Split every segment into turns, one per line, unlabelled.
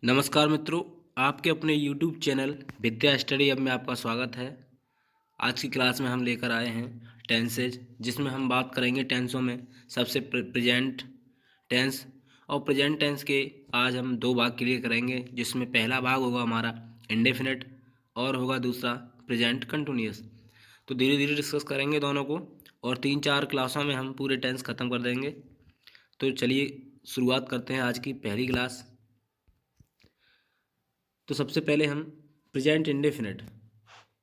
नमस्कार मित्रों, आपके अपने YouTube चैनल विद्या स्टडी अब में आपका स्वागत है। आज की क्लास में हम लेकर आए हैं टेंसेज, जिसमें हम बात करेंगे टेंसों में सबसे प्रेजेंट टेंस। और प्रेजेंट टेंस के आज हम दो भाग क्लियर करेंगे, जिसमें पहला भाग होगा हमारा इंडेफिनिट और होगा दूसरा प्रेजेंट कंटिन्यूअस। तो धीरे धीरे डिस्कस करेंगे दोनों को और 3-4 क्लासों में हम पूरे टेंस ख़त्म कर देंगे। तो चलिए शुरुआत करते हैं आज की पहली क्लास। तो सबसे पहले हम प्रेजेंट इंडेफिनिट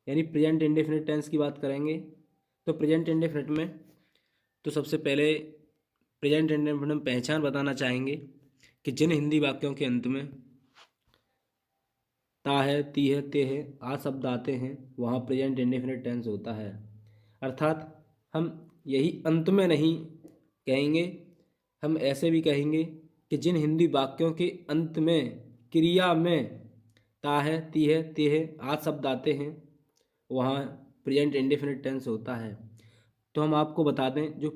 यानी प्रेजेंट इंडेफिनिट टेंस की बात करेंगे। तो प्रेजेंट इंडेफिनिट में तो सबसे पहले प्रेजेंट इंडेफिनिट में पहचान बताना चाहेंगे कि जिन हिंदी वाक्यों के अंत में ता है, ती है, ते है आ शब्द आते हैं वहाँ प्रेजेंट इंडेफिनिट टेंस होता है। अर्थात हम यही अंत में नहीं कहेंगे, हम ऐसे भी कहेंगे कि जिन हिंदी वाक्यों के अंत में क्रिया में ता है, ती है, ते है आज शब्द आते हैं वहाँ प्रेजेंट इंडेफिनिट टेंस होता है। तो हम आपको बता दें, जो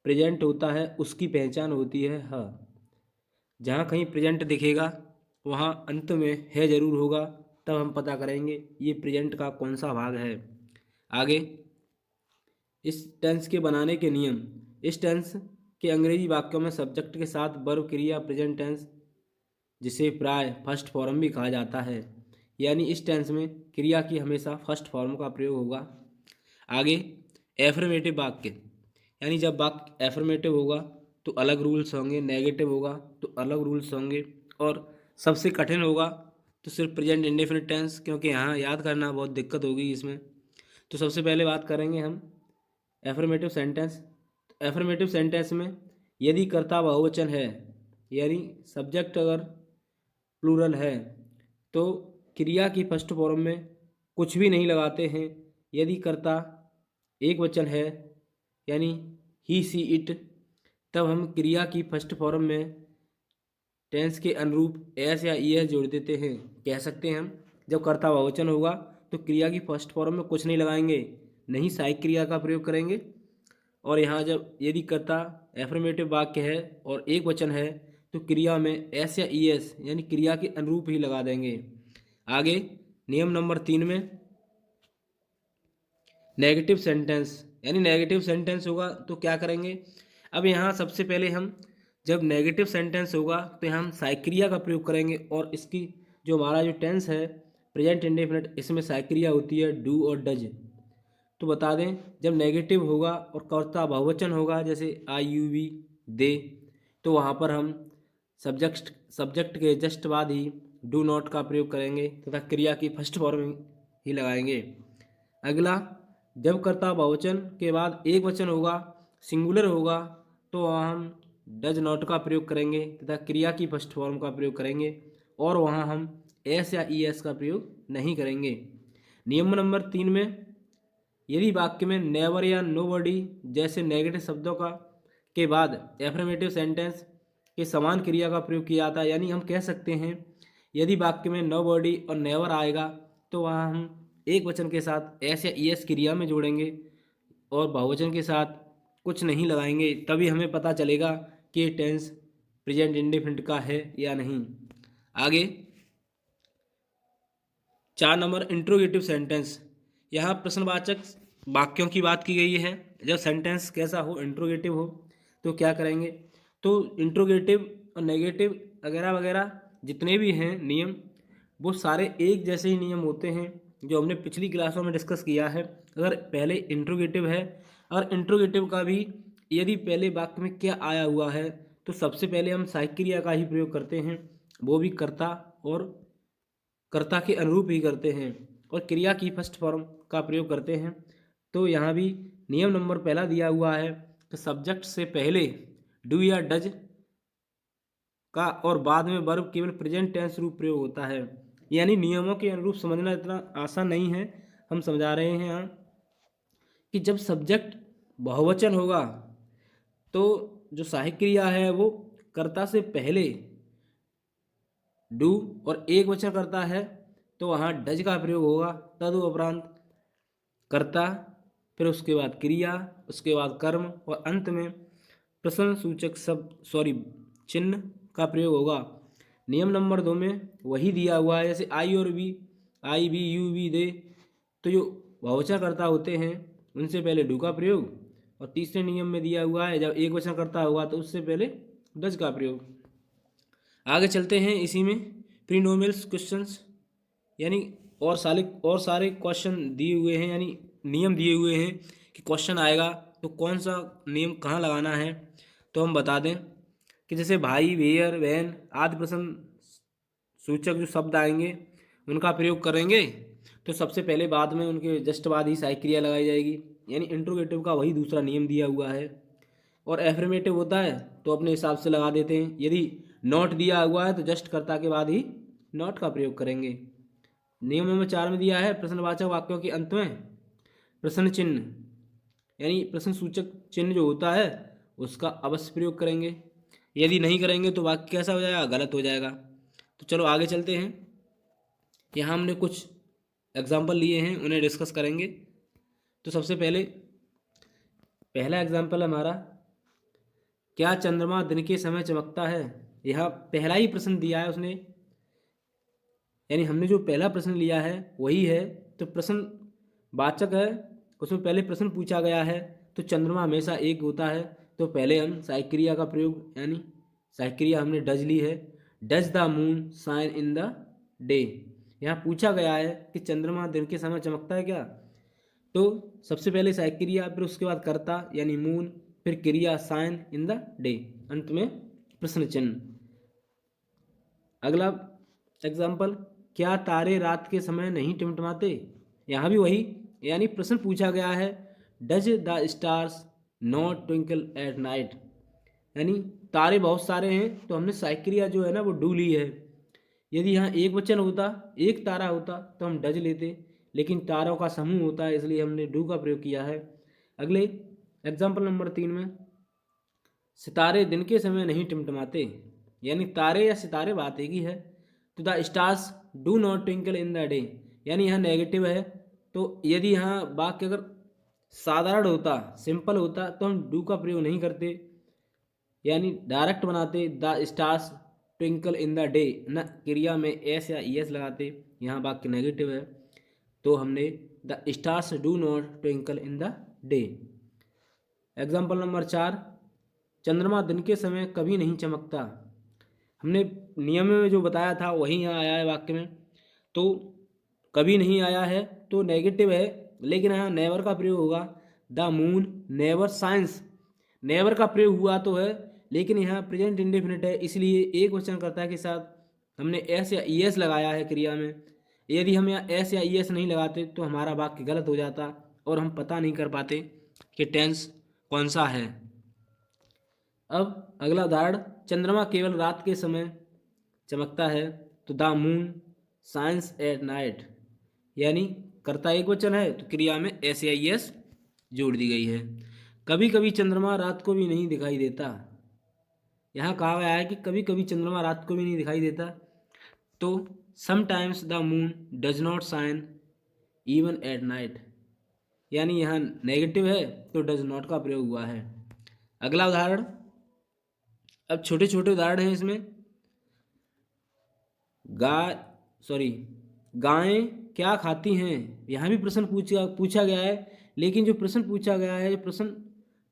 प्रेजेंट होता है उसकी पहचान होती है ह। जहाँ कहीं प्रेजेंट दिखेगा वहाँ अंत में है ज़रूर होगा, तब हम पता करेंगे ये प्रेजेंट का कौन सा भाग है। आगे इस टेंस के बनाने के नियम। इस टेंस के अंग्रेजी वाक्यों में सब्जेक्ट के साथ वर्ब क्रिया प्रेजेंट टेंस, जिसे प्राय फर्स्ट फॉर्म भी कहा जाता है, यानी इस टेंस में क्रिया की हमेशा फर्स्ट फॉर्म का प्रयोग होगा। आगे एफर्मेटिव वाक्य, यानी जब वाक्य एफर्मेटिव होगा तो अलग रूल्स होंगे, नेगेटिव होगा तो अलग रूल्स होंगे, और सबसे कठिन होगा तो सिर्फ प्रेजेंट इंडेफिनिट टेंस, क्योंकि यहाँ याद करना बहुत दिक्कत होगी इसमें। तो सबसे पहले बात करेंगे हम एफर्मेटिव सेंटेंस। एफर्मेटिव सेंटेंस में यदि कर्ता बहुवचन है, यानी सब्जेक्ट अगर प्लूरल है, तो क्रिया की फर्स्ट फॉर्म में कुछ भी नहीं लगाते हैं। यदि कर्ता एक वचन है, यानी ही, सी, इट, तब हम क्रिया की फर्स्ट फॉर्म में टेंस के अनुरूप एस या ई एस जोड़ देते हैं। कह सकते हैं हम, जब कर्ता बहुवचन होगा तो क्रिया की फर्स्ट फॉर्म में कुछ नहीं लगाएंगे, नहीं सहायक क्रिया का प्रयोग करेंगे। और यहाँ जब यदि कर्ता एफर्मेटिव वाक्य है और एक वचन है तो क्रिया में एस या ई एस यानी क्रिया के अनुरूप ही लगा देंगे। आगे नियम नंबर 3 में नेगेटिव सेंटेंस, यानी नेगेटिव सेंटेंस होगा तो क्या करेंगे। अब यहाँ सबसे पहले हम जब नेगेटिव सेंटेंस होगा तो यहाँ हम सहायक क्रिया का प्रयोग करेंगे, और इसकी जो हमारा जो टेंस है प्रेजेंट इंडेफिनिट, इसमें सहायक क्रिया होती है डू और डज। तो बता दें, जब नेगेटिव होगा और कर्ता बहुवचन होगा जैसे आई, यू, वी, दे, तो वहाँ पर हम सब्जेक्ट के जस्ट बाद ही डू नॉट का प्रयोग करेंगे तथा क्रिया की फर्स्ट फॉर्म ही लगाएंगे। अगला, जब कर्ता बहुवचन के बाद एक वचन होगा, सिंगुलर होगा, तो वहाँ हम डज नॉट का प्रयोग करेंगे तथा क्रिया की फर्स्ट फॉर्म का प्रयोग करेंगे, और वहाँ हम एस या ई एस का प्रयोग नहीं करेंगे। नियम नंबर 3 में यदि वाक्य में नेवर या नोबडी जैसे नेगेटिव शब्दों का के बाद एफर्मेटिव सेंटेंस के समान क्रिया का प्रयोग किया जाता है, यानी हम कह सकते हैं यदि वाक्य में नोबडी और नेवर आएगा तो वहाँ हम एक वचन के साथ एस या ई एस क्रिया में जोड़ेंगे और बहुवचन के साथ कुछ नहीं लगाएंगे, तभी हमें पता चलेगा कि टेंस प्रेजेंट इंडेफिनिट का है या नहीं। आगे 4 नंबर इंट्रोगेटिव सेंटेंस। यहाँ प्रश्नवाचक वाक्यों की बात की गई है। जब सेंटेंस कैसा हो, इंट्रोगेटिव हो, तो क्या करेंगे। तो इंट्रोगेटिव और नेगेटिव वगैरह वगैरह जितने भी हैं नियम, वो सारे एक जैसे ही नियम होते हैं जो हमने पिछली क्लासों में डिस्कस किया है। अगर पहले इंट्रोगेटिव है, और इंट्रोगेटिव का भी यदि पहले वाक्य में क्या आया हुआ है तो सबसे पहले हम सहायक क्रिया का ही प्रयोग करते हैं, वो भी कर्ता और कर्ता के अनुरूप ही करते हैं, और क्रिया की फर्स्ट फॉर्म का प्रयोग करते हैं। तो यहाँ भी नियम नंबर पहला दिया हुआ है कि सब्जेक्ट से पहले डू या डज का और बाद में वर्ब केवल प्रेजेंट टेंस रूप प्रयोग होता है। यानी नियमों के अनुरूप समझना इतना आसान नहीं है, हम समझा रहे हैं यहाँ कि जब सब्जेक्ट बहुवचन होगा तो जो सहायक क्रिया है वो कर्ता से पहले डू और एक वचन करता है तो वहाँ डज का प्रयोग होगा, तदुपरांत कर्ता, फिर उसके बाद क्रिया, उसके बाद कर्म, और अंत में प्रश्न सूचक चिन्ह का प्रयोग होगा। नियम नंबर 2 में वही दिया हुआ है, जैसे आई और we, I we you we they, तो जो बहुवचनकर्ता होते हैं उनसे पहले डू का प्रयोग, और तीसरे नियम में दिया हुआ है जब एक वचनकर्ता होगा तो उससे पहले डज का प्रयोग। आगे चलते हैं इसी में प्रीनोमिनल्स क्वेश्चंस, यानी और सारे क्वेश्चन दिए हुए हैं, यानी नियम दिए हुए हैं कि क्वेश्चन आएगा तो कौन सा नियम कहाँ लगाना है। तो हम बता दें कि जैसे भाई, वेयर, वैन आदि प्रश्न सूचक जो शब्द आएंगे उनका प्रयोग करेंगे तो सबसे पहले बाद में उनके जस्ट बाद ही सहायक क्रिया लगाई जाएगी, यानी इंट्रोगेटिव का वही दूसरा नियम दिया हुआ है। और एफर्मेटिव होता है तो अपने हिसाब से लगा देते हैं, यदि नॉट दिया हुआ है तो जस्ट कर्ता के बाद ही नॉट का प्रयोग करेंगे। नियम नंबर 4 में दिया है प्रश्नवाचक वाक्यों के अंत में प्रश्न चिन्ह, यानी प्रश्न सूचक चिन्ह जो होता है उसका अवश्य प्रयोग करेंगे, यदि नहीं करेंगे तो वाक्य कैसा हो जाएगा, गलत हो जाएगा। तो चलो आगे चलते हैं, यहाँ हमने कुछ एग्जाम्पल लिए हैं उन्हें डिस्कस करेंगे। तो सबसे पहला एग्जाम्पल हमारा, क्या चंद्रमा दिन के समय चमकता है। यह पहला ही प्रश्न दिया है उसने, यानी हमने जो पहला प्रश्न लिया है वही है, तो प्रश्न वाचक है उसमें पहले प्रश्न पूछा गया है, तो चंद्रमा हमेशा एक होता है, तो पहले हम सहायक क्रिया का प्रयोग, यानी सहायक क्रिया हमने डज ली है, does the moon shine in the day. यहाँ पूछा गया है कि चंद्रमा दिन के समय चमकता है क्या, तो सबसे पहले सहायक क्रिया, फिर उसके बाद कर्ता यानी मून, फिर क्रिया शाइन इन द डे, अंत में प्रश्न चिन्ह। अगला एग्जाम्पल, क्या तारे रात के समय नहीं टिमटिमाते। यहाँ भी वही, यानी प्रश्न पूछा गया है does the stars not twinkle at night, यानी तारे बहुत सारे हैं तो हमने सहायक क्रिया जो है ना वो डू ली है। यदि यहाँ एक वचन होता, एक तारा होता तो हम डज लेते, लेकिन तारों का समूह होता है इसलिए हमने डू का प्रयोग किया है। अगले एग्जाम्पल नंबर 3 में, सितारे दिन के समय नहीं टिमटिमाते, यानी तारे या सितारे बात एक ही है, तो the stars do not twinkle in the day, यानी यहाँ नेगेटिव है, तो यदि यहाँ वाक्य अगर साधारण होता, सिंपल होता तो हम डू का प्रयोग नहीं करते, यानी डायरेक्ट बनाते the stars twinkle in the day, न क्रिया में एस या ईएस लगाते। यहाँ वाक्य नेगेटिव है तो हमने the stars do not twinkle in the day. Example number 4, चंद्रमा दिन के समय कभी नहीं चमकता। हमने नियम में जो बताया था वही यहाँ आया है वाक्य में, तो कभी नहीं आया है तो नेगेटिव है, लेकिन यहाँ नेवर का प्रयोग होगा, the moon never science, never का प्रयोग हुआ तो है लेकिन यहाँ प्रेजेंट इंडेफिनिट है, इसलिए एक वचनकर्ता के साथ हमने एस या ईएस लगाया है क्रिया में। यदि हम यहाँ एस या ईएस नहीं लगाते तो हमारा वाक्य गलत हो जाता और हम पता नहीं कर पाते कि टेंस कौन सा है। अब अगला उदाहरण, चंद्रमा केवल रात के समय चमकता है, तो the moon science at night, यानी कर्ता एक वचन है तो क्रिया में एस या ईएस जोड़ दी गई है। कभी कभी चंद्रमा रात को भी नहीं दिखाई देता, यहाँ कहा गया है कि कभी कभी चंद्रमा रात को भी नहीं दिखाई देता, तो sometimes the moon does not shine even at night, यानी यहाँ नेगेटिव है तो डज नॉट का प्रयोग हुआ है। अगला उदाहरण, अब छोटे छोटे उदाहरण हैं इसमें, गायें क्या खाती हैं। यहाँ भी प्रश्न पूछा गया है, लेकिन जो प्रश्न पूछा गया है, प्रश्न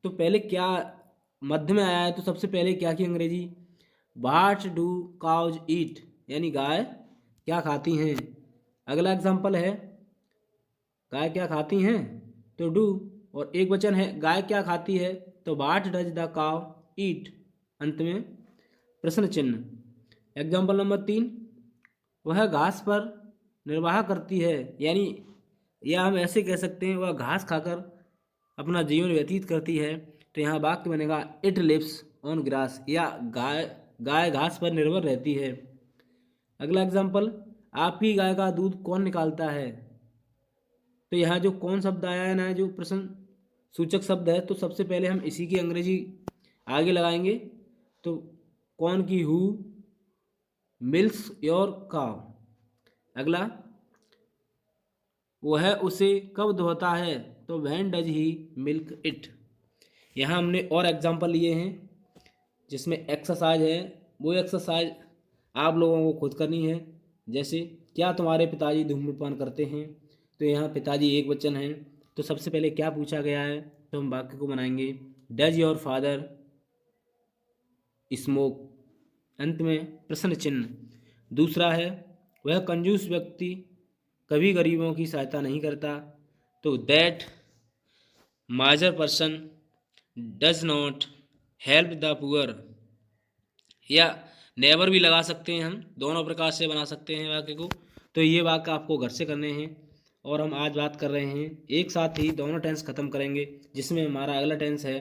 तो पहले क्या मध्य में आया है, तो सबसे पहले क्या की अंग्रेजी, व्हाट डू काउज ईट, यानी गाय क्या खाती हैं। अगला एग्जाम्पल है, गाय क्या खाती हैं तो डू, और एक वचन है गाय क्या खाती है तो व्हाट डज द काउ ईट, अंत में प्रश्न चिन्ह। एग्जाम्पल नंबर 3, वह घास पर निर्वाह करती है, यानी या हम ऐसे कह सकते हैं वह घास खाकर अपना जीवन व्यतीत करती है, तो यहाँ वाक्य बनेगा इट लिव्स ऑन ग्रास, या गाय घास पर निर्भर रहती है। अगला एग्जाम्पल, आपकी गाय का दूध कौन निकालता है, तो यहाँ जो कौन शब्द आया है ना, जो प्रश्न सूचक शब्द है, तो सबसे पहले हम इसी की अंग्रेजी आगे लगाएंगे, तो कौन की हु मिल्क्स योर काउ। अगला, वह उसे कब धोता है, तो when does he milk it. यहाँ हमने और एग्जाम्पल लिए हैं जिसमें एक्सरसाइज है, वो एक्सरसाइज आप लोगों को खुद करनी है। जैसे क्या तुम्हारे पिताजी धूम्रपान करते हैं, तो यहाँ पिताजी एक वचन है, तो सबसे पहले क्या पूछा गया है, तो हम वाक्य को बनाएंगे डज योर फादर स्मोक, अंत में प्रश्न चिन्ह। दूसरा है वह कंजूस व्यक्ति कभी गरीबों की सहायता नहीं करता, तो that माइजर person does not help the poor, या नेवर भी लगा सकते हैं, हम दोनों प्रकार से बना सकते हैं वाक्य को। तो ये वाक्य आपको घर से करने हैं और हम आज बात कर रहे हैं एक साथ ही दोनों टेंस खत्म करेंगे, जिसमें हमारा अगला टेंस है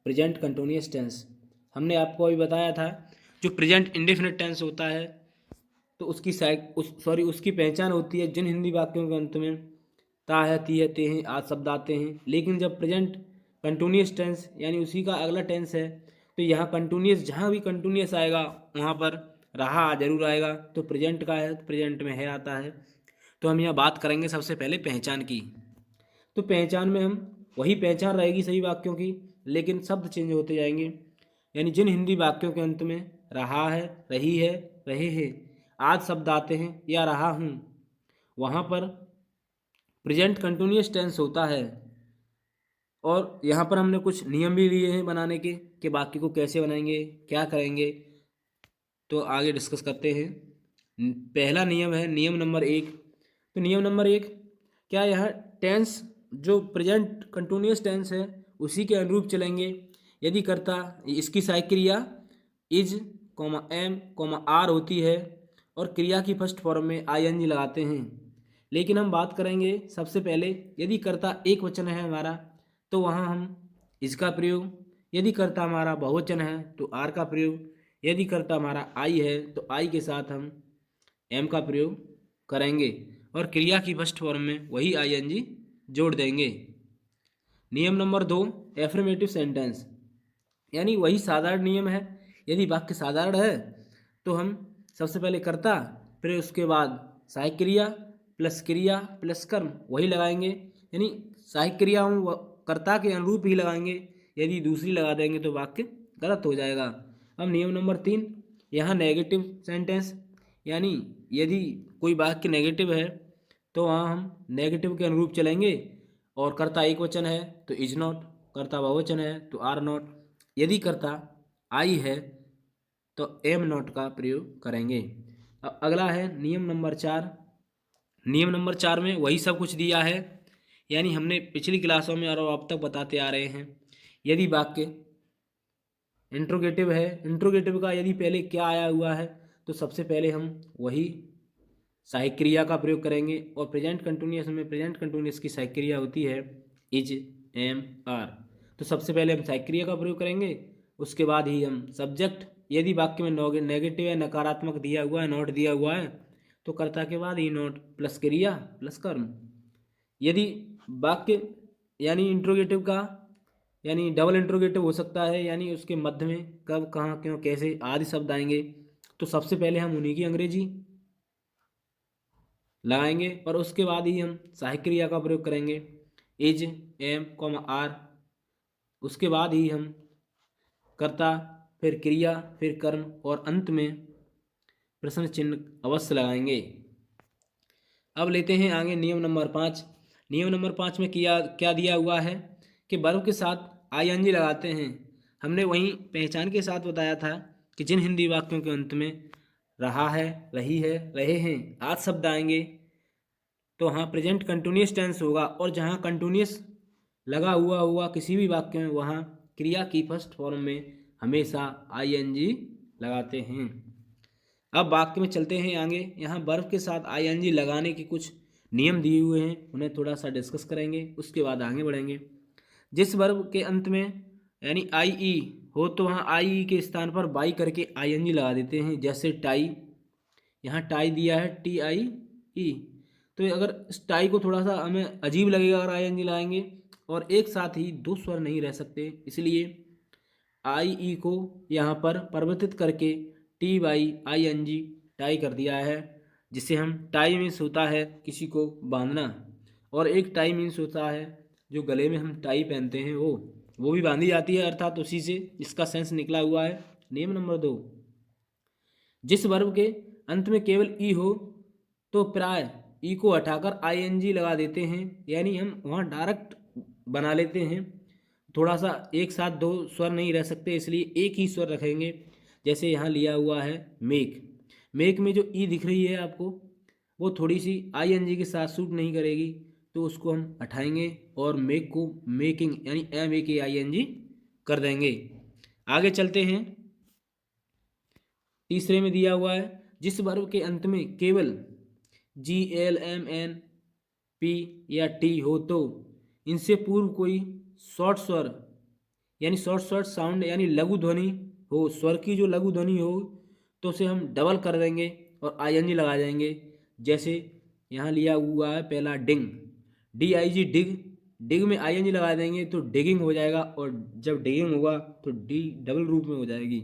प्रेजेंट कंटिन्यूअस टेंस। हमने आपको अभी बताया था जो प्रेजेंट इंडेफिनिट टेंस होता है तो उसकी पहचान होती है जिन हिंदी वाक्यों के अंत में ता है, ती है, ते हैं आदि शब्द आते हैं। लेकिन जब प्रेजेंट कंटिन्यूअस टेंस यानी उसी का अगला टेंस है, तो यहाँ कंटिन्यूअस जहाँ भी कंटिन्यूअस आएगा वहाँ पर रहा जरूर आएगा, तो प्रेजेंट का है तो प्रेजेंट में है आता है। तो हम यहाँ बात करेंगे सबसे पहले पहचान की। तो पहचान में हम वही पहचान रहेगी सही वाक्यों की, लेकिन शब्द चेंज होते जाएंगे। यानी जिन हिंदी वाक्यों के अंत में रहा है, रही है, रहे हैं आदि शब्द आते हैं या रहा हूँ, वहाँ पर प्रेजेंट कंटिन्यूअस टेंस होता है। और यहाँ पर हमने कुछ नियम भी लिए हैं बनाने के कि वाक्य को कैसे बनाएंगे, क्या करेंगे, तो आगे डिस्कस करते हैं। पहला नियम है नियम नंबर 1। तो नियम नंबर 1 क्या, यहाँ टेंस जो प्रेजेंट कंटिन्यूअस टेंस है उसी के अनुरूप चलेंगे। यदि कर्ता इसकी सहायक क्रिया इज एम आर होती है और क्रिया की फर्स्ट फॉर्म में आईएनजी लगाते हैं। लेकिन हम बात करेंगे सबसे पहले यदि कर्ता एक वचन है हमारा तो वहाँ हम इसका प्रयोग, यदि कर्ता हमारा बहुवचन है तो आर का प्रयोग, यदि कर्ता हमारा आई है तो आई के साथ हम एम का प्रयोग करेंगे और क्रिया की फर्स्ट फॉर्म में वही आईएनजी जोड़ देंगे। नियम नंबर 2 एफर्मेटिव सेंटेंस, यानी वही साधारण नियम है। यदि वाक्य साधारण है तो हम सबसे पहले कर्ता फिर उसके बाद सहायक क्रिया प्लस कर्म वही लगाएंगे, यानी सहायक क्रिया हम कर्ता के अनुरूप ही लगाएंगे। यदि दूसरी लगा देंगे तो वाक्य गलत हो जाएगा। अब नियम नंबर 3, यहाँ नेगेटिव सेंटेंस, यानी यदि कोई वाक्य नेगेटिव है तो वहाँ हम नेगेटिव के अनुरूप चलेंगे और कर्ता एक वचन है तो इज नॉट, कर्ता बहुवचन है तो आर नॉट, यदि कर्ता आई है तो एम नॉट का प्रयोग करेंगे। अब अगला है नियम नंबर 4। नियम नंबर 4 में वही सब कुछ दिया है, यानी हमने पिछली क्लासों में और अब तक बताते आ रहे हैं। यदि वाक्य इंट्रोगेटिव है, इंट्रोगेटिव का यदि पहले क्या आया हुआ है तो सबसे पहले हम वही सहायक क्रिया का प्रयोग करेंगे। और प्रेजेंट कंटिन्यूअस में प्रेजेंट कंटिन्यूअस की सहायक क्रिया होती है इज एम आर, तो सबसे पहले हम सहायक क्रिया का प्रयोग करेंगे, उसके बाद ही हम सब्जेक्ट, यदि वाक्य में नेगेटिव है, नकारात्मक दिया हुआ है, नॉट दिया हुआ है तो कर्ता के बाद ही नॉट प्लस क्रिया प्लस कर्म। यदि वाक्य यानी इंट्रोगेटिव का यानी डबल इंट्रोगेटिव हो सकता है, यानी उसके मध्य में कब कहाँ क्यों कैसे आदि शब्द आएंगे, तो सबसे पहले हम उन्हीं की अंग्रेजी लगाएंगे और उसके बाद ही हम सहायक क्रिया का प्रयोग करेंगे इज एम आर, उसके बाद ही हम कर्ता फिर क्रिया फिर कर्म और अंत में प्रश्न चिन्ह अवश्य लगाएंगे। अब लेते हैं आगे नियम नंबर 5। नियम नंबर 5 में क्या दिया हुआ है कि वर्ब के साथ आईएनजी लगाते हैं। हमने वहीं पहचान के साथ बताया था कि जिन हिंदी वाक्यों के अंत में रहा है, रही है, रहे हैं आदि शब्द आएंगे तो हाँ प्रेजेंट कंटिन्यूअस टेंस होगा, और जहाँ कंटिन्यूअस लगा हुआ किसी भी वाक्य में वहाँ क्रिया की फर्स्ट फॉर्म में हमेशा आईएनजी लगाते हैं। अब वाक्य में चलते हैं आगे। यहाँ वर्ब के साथ आईएनजी लगाने के कुछ नियम दिए हुए हैं, उन्हें थोड़ा सा डिस्कस करेंगे, उसके बाद आगे बढ़ेंगे। जिस वर्ब के अंत में यानी आई ई हो तो वहाँ आई ई के स्थान पर बाई करके आईएनजी लगा देते हैं। जैसे टाई, यहाँ टाई दिया है टी आई ई, तो अगर इस टाई को थोड़ा सा हमें अजीब लगेगा अगर आईएनजी लगाएंगे, और एक साथ ही दो स्वर नहीं रह सकते, इसलिए आई ई को यहाँ पर परिवर्तित करके T Y I N G tie कर दिया है, जिसे हम टाई मीन्स होता है किसी को बांधना, और एक टाई मीन्स होता है जो गले में हम टाई पहनते हैं वो भी बांधी जाती है, अर्थात उसी से इसका सेंस निकला हुआ है। नियम नंबर 2, जिस वर्ब के अंत में केवल ई हो तो प्राय ई को हटाकर आईएनजी लगा देते हैं, यानी हम वहाँ डायरेक्ट बना लेते हैं। थोड़ा सा एक साथ दो स्वर नहीं रह सकते, इसलिए एक ही स्वर रखेंगे। जैसे यहाँ लिया हुआ है मेक, मेक में जो ई दिख रही है आपको, वो थोड़ी सी आईएनजी के साथ सूट नहीं करेगी, तो उसको हम हटाएंगे और मेक को मेकिंग यानी MEKING कर देंगे। आगे चलते हैं, तीसरे में दिया हुआ है जिस वर्ब के अंत में केवल GLMNP या टी हो तो इनसे पूर्व कोई शॉर्ट स्वर यानी शॉर्ट साउंड यानी लघु ध्वनि हो, स्वर की जो लघु ध्वनि हो तो उसे हम डबल कर देंगे और ING लगा देंगे। जैसे यहाँ लिया हुआ है पहला डिंग, DIG डिग, डिग में ING लगा देंगे तो डिगिंग हो जाएगा, और जब डिगिंग होगा तो डी डबल रूप में हो जाएगी।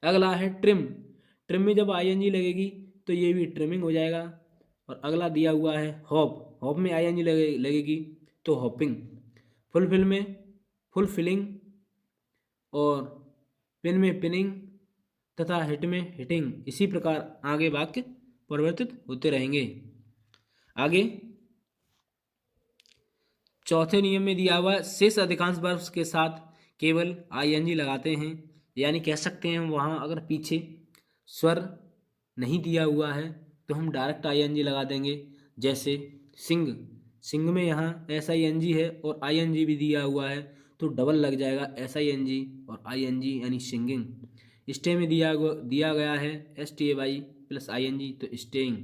अगला है ट्रिम, ट्रिम में जब ING लगेगी तो ये भी ट्रिमिंग हो जाएगा। और अगला दिया हुआ है हॉप, हॉप में ING लगेगी तो हॉपिंग। फुलफिल में फुलफिलिंग, और पिन में पिनिंग तथा हिट में हिटिंग। इसी प्रकार आगे वाक्य परिवर्तित होते रहेंगे। आगे चौथे नियम में दिया हुआ शेष अधिकांश वर्ब्स के साथ केवल ING लगाते हैं, यानी कह सकते हैं वहाँ अगर पीछे स्वर नहीं दिया हुआ है तो हम डायरेक्ट ING लगा देंगे। जैसे सिंग, सिंग में यहाँ SING है और ING भी दिया हुआ है तो डबल लग जाएगा SING और ING यानी सिंगिंग। स्टे में दिया गया है STAY प्लस ING तो स्टेइंग।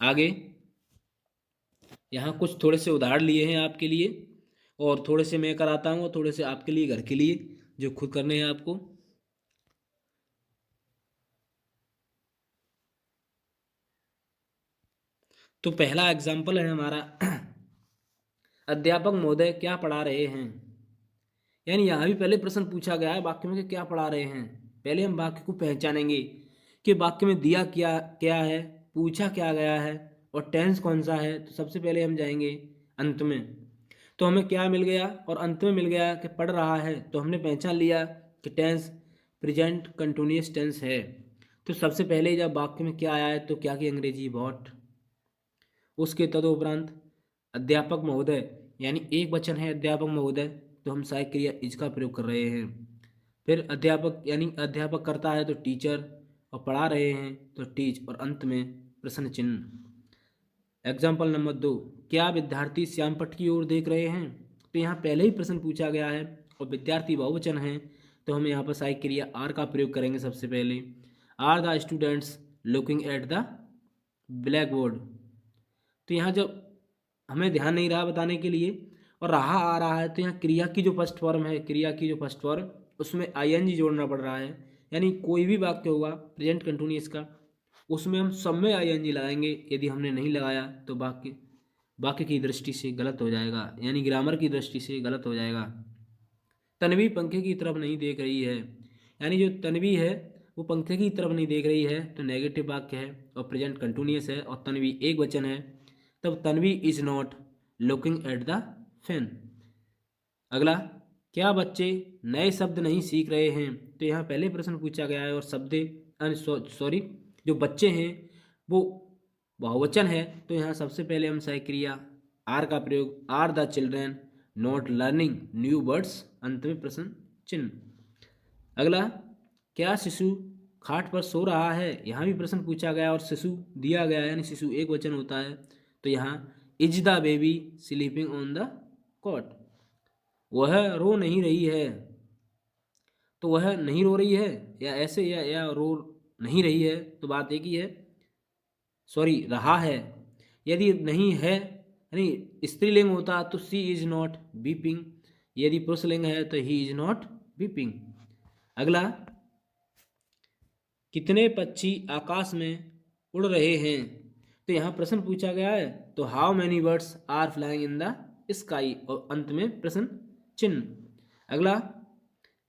आगे यहाँ कुछ थोड़े से उदाहरण लिए हैं आपके लिए, और थोड़े से मैं कराता हूँ और थोड़े से आपके लिए, घर के लिए जो खुद करने हैं आपको। तो पहला एग्जाम्पल है हमारा अध्यापक महोदय क्या पढ़ा रहे हैं। यानी यहाँ भी पहले प्रश्न पूछा गया है वाक्य में कि क्या पढ़ा रहे हैं। पहले हम वाक्य को पहचानेंगे कि वाक्य में दिया क्या क्या है, पूछा क्या गया है और टेंस कौन सा है। तो सबसे पहले हम जाएंगे अंत में, तो हमें क्या मिल गया, और अंत में मिल गया कि पढ़ रहा है, तो हमने पहचान लिया कि टेंस प्रेजेंट कंटिन्यूअस टेंस है। तो सबसे पहले जब वाक्य में क्या आया है तो क्या की अंग्रेजी वॉट। उसके तदुपरांत अध्यापक महोदय यानी एक वचन है अध्यापक महोदय, तो हम सहायक क्रिया इज का प्रयोग कर रहे हैं। फिर अध्यापक यानी अध्यापक करता है तो टीचर, और पढ़ा रहे हैं तो टीच, और अंत में प्रश्न चिन्ह। एग्जाम्पल नंबर 2, क्या विद्यार्थी श्यामपट्ट की ओर देख रहे हैं। तो यहाँ पहले ही प्रश्न पूछा गया है और विद्यार्थी बहुवचन है, तो हम यहाँ पर सहायक क्रिया आर का प्रयोग करेंगे। सबसे पहले are the students looking at the black board. तो यहाँ जब हमें ध्यान नहीं रहा बताने के लिए और रहा आ रहा है, तो यहाँ क्रिया की जो फर्स्ट फॉर्म है, क्रिया की जो फर्स्ट फॉर्म उसमें ING जोड़ना पड़ रहा है। यानी कोई भी वाक्य होगा प्रेजेंट कंटिन्यूअस का, उसमें हम सब में ING लगाएंगे। यदि हमने नहीं लगाया तो वाक्य की दृष्टि से गलत हो जाएगा, यानी ग्रामर की दृष्टि से गलत हो जाएगा। तन्वी पंखे की तरफ नहीं देख रही है, यानी जो तन्वी है वो पंखे की तरफ नहीं देख रही है, तो नेगेटिव वाक्य है और प्रेजेंट कंटिन्यूअस है और तन्वी एक वचन है, तब Tanvi is not looking at the fan. अगला, क्या बच्चे नए शब्द नहीं सीख रहे हैं। तो यहाँ पहले प्रश्न पूछा गया है और जो बच्चे हैं वो बहुवचन है, तो यहाँ सबसे पहले हम सहायक क्रिया आर का प्रयोग, are the children not learning new words, अंत में प्रश्न चिन्ह। अगला, क्या शिशु खाट पर सो रहा है। यहाँ भी प्रश्न पूछा गया और शिशु दिया गया है, यानी शिशु एक वचन होता है, तो यहाँ is the baby sleeping on the cot. वह रो नहीं रही है, तो वह नहीं रो रही है या ऐसे या रो नहीं रही है, तो बात एक ही है, सॉरी रहा है। यदि नहीं है यानी स्त्रीलिंग होता तो सी इज नॉट वीपिंग, यदि पुरुषलिंग है तो ही इज नॉट वीपिंग। अगला, कितने पक्षी आकाश में उड़ रहे हैं। तो यहाँ प्रश्न पूछा गया है, तो how many birds are flying in the sky, और अंत में प्रश्न चिन्ह। अगला,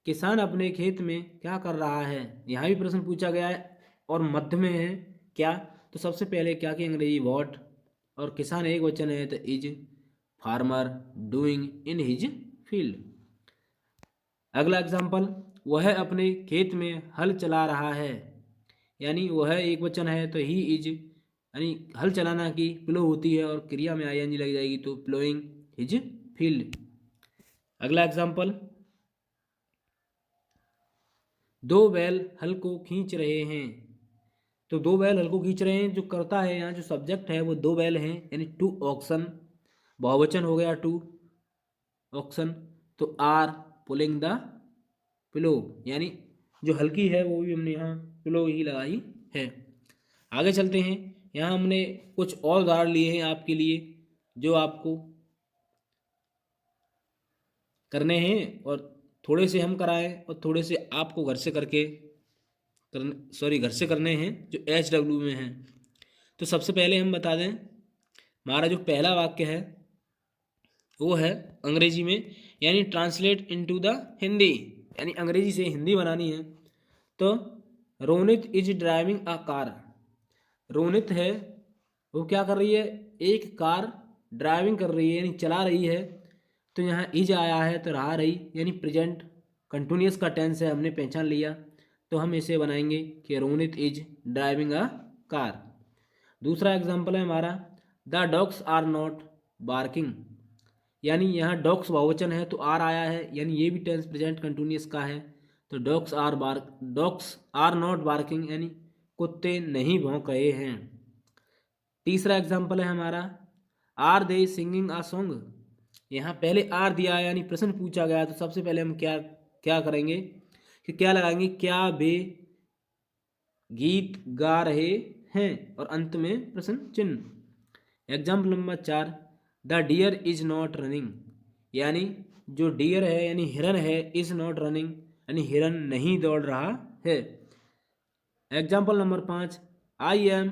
किसान अपने खेत में क्या कर रहा है। यहाँ भी प्रश्न पूछा गया है और मध्य में है क्या, तो सबसे पहले क्या की अंग्रेजी वॉट, और किसान एक वचन है तो is farmer doing in his field. अगला एग्जाम्पल, वह अपने खेत में हल चला रहा है। यानी वह एक वचन है तो ही इज यानी हल चलाना की प्लो होती है और क्रिया में आईएनजी लग जाएगी तो प्लोइंग हिज फील्ड। अगला एग्जाम्पल, दो बैल हल को खींच रहे हैं। तो दो बैल हल को खींच रहे हैं, जो करता है यहाँ जो सब्जेक्ट है वो दो बैल हैं यानी टू ऑक्सन, बहुवचन हो गया टू ऑक्सन, तो आर पुलिंग द प्लो यानी जो हल्की है वो भी हमने यहाँ प्लो ही लगाई है। आगे चलते हैं, यहाँ हमने कुछ और उदाहरण लिए हैं आपके लिए जो आपको करने हैं और थोड़े से हम कराएं और थोड़े से आपको घर से करने हैं जो HW में हैं। तो सबसे पहले हम बता दें, हमारा जो पहला वाक्य है वो है अंग्रेजी में, यानी ट्रांसलेट इनटू द हिंदी, यानी अंग्रेजी से हिंदी बनानी है। तो Ronit is driving a car, Ronit है वो क्या कर रही है, एक कार ड्राइविंग कर रही है यानी चला रही है। तो यहाँ इज आया है तो रहा रही यानी प्रेजेंट कंटिन्यूअस का टेंस है, हमने पहचान लिया। तो हम इसे बनाएंगे कि Ronit is driving a car. दूसरा एग्जाम्पल है हमारा, the dogs are not barking, यानी यहाँ डॉग्स बहुवचन है तो आर आया है यानी ये भी टेंस प्रेजेंट कंटिन्यूअस का है। तो डॉग्स आर नॉट बार्किंग यानी कुत्ते नहीं भौंक रहे हैं। तीसरा एग्जाम्पल है हमारा, are they singing a song, यहाँ पहले आर दिया है यानी प्रश्न पूछा गया, तो सबसे पहले हम क्या करेंगे कि क्या लगाएंगे, क्या वे गीत गा रहे हैं और अंत में प्रश्न चिन्ह। Example number 4, the deer is not running, यानी जो डियर है यानी हिरन है, इज नॉट रनिंग यानी हिरन नहीं दौड़ रहा है। Example number 5, I am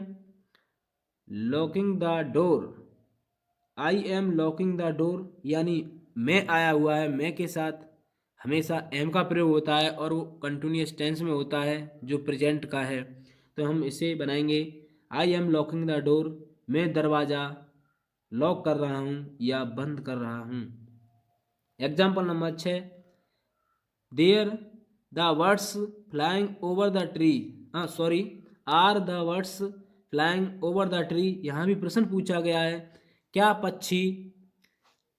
locking the door, I am locking the door यानी मैं आया हुआ है, मैं के साथ हमेशा एम का प्रयोग होता है और वो कंटिन्यूअस टेंस में होता है जो प्रेजेंट का है। तो हम इसे बनाएंगे, I am locking the door, मैं दरवाज़ा लॉक कर रहा हूँ या बंद कर रहा हूँ। Example number 6, there the words flying over the tree, are the words flying over the tree, यहाँ भी प्रश्न पूछा गया है, क्या पक्षी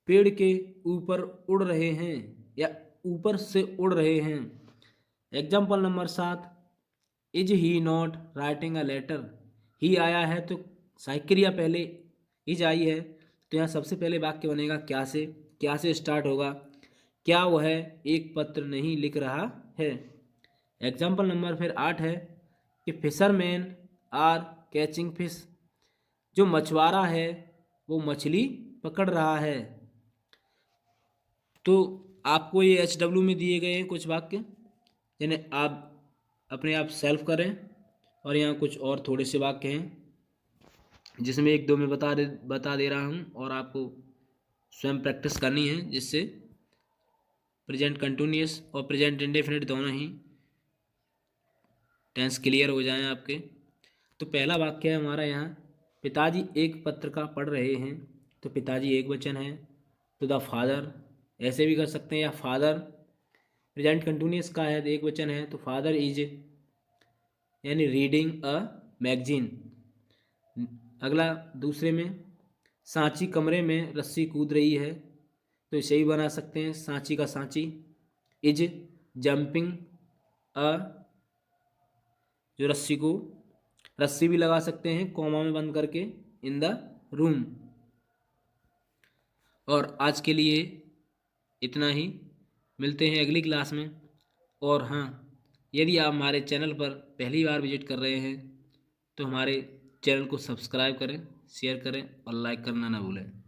पेड़ के ऊपर उड़ रहे हैं या ऊपर से उड़ रहे हैं। Example number 7, is he not writing a letter, ही आया है तो सहायक क्रिया पहले इज आई है, तो यहाँ सबसे पहले वाक्य बनेगा क्या से स्टार्ट होगा, क्या वह एक पत्र नहीं लिख रहा है। एग्जाम्पल नंबर फिर 8 है कि फिशरमैन आर कैचिंग फिश, जो मछुआरा है वो मछली पकड़ रहा है। तो आपको ये HW में दिए गए हैं कुछ वाक्य, जिन्हें आप अपने आप सेल्फ करें, और यहाँ कुछ और थोड़े से वाक्य हैं जिसमें एक दो मैं बता दे रहा हूँ और आपको स्वयं प्रैक्टिस करनी है, जिससे प्रेजेंट कंटिन्यूअस और प्रेजेंट इंडेफिनिट दोनों ही टेंस क्लियर हो जाएं आपके। तो पहला वाक्य है हमारा यहाँ, पिताजी एक पत्रिका पढ़ रहे हैं, तो पिताजी एक वचन है। तो द फादर ऐसे भी कर सकते हैं, या फादर प्रेजेंट कंटिन्यूअस का है तो एक वचन है, तो फादर इज यानी रीडिंग अ मैगजीन। अगला दूसरे में, सांची कमरे में रस्सी कूद रही है, तो इसे ही बना सकते हैं, सांची का सांची इज जंपिंग अ, जो रस्सी भी लगा सकते हैं कॉमा में बंद करके, इन द रूम। और आज के लिए इतना ही, मिलते हैं अगली क्लास में। और हाँ, यदि आप हमारे चैनल पर पहली बार विजिट कर रहे हैं तो हमारे चैनल को सब्सक्राइब करें, शेयर करें और लाइक करना ना भूलें।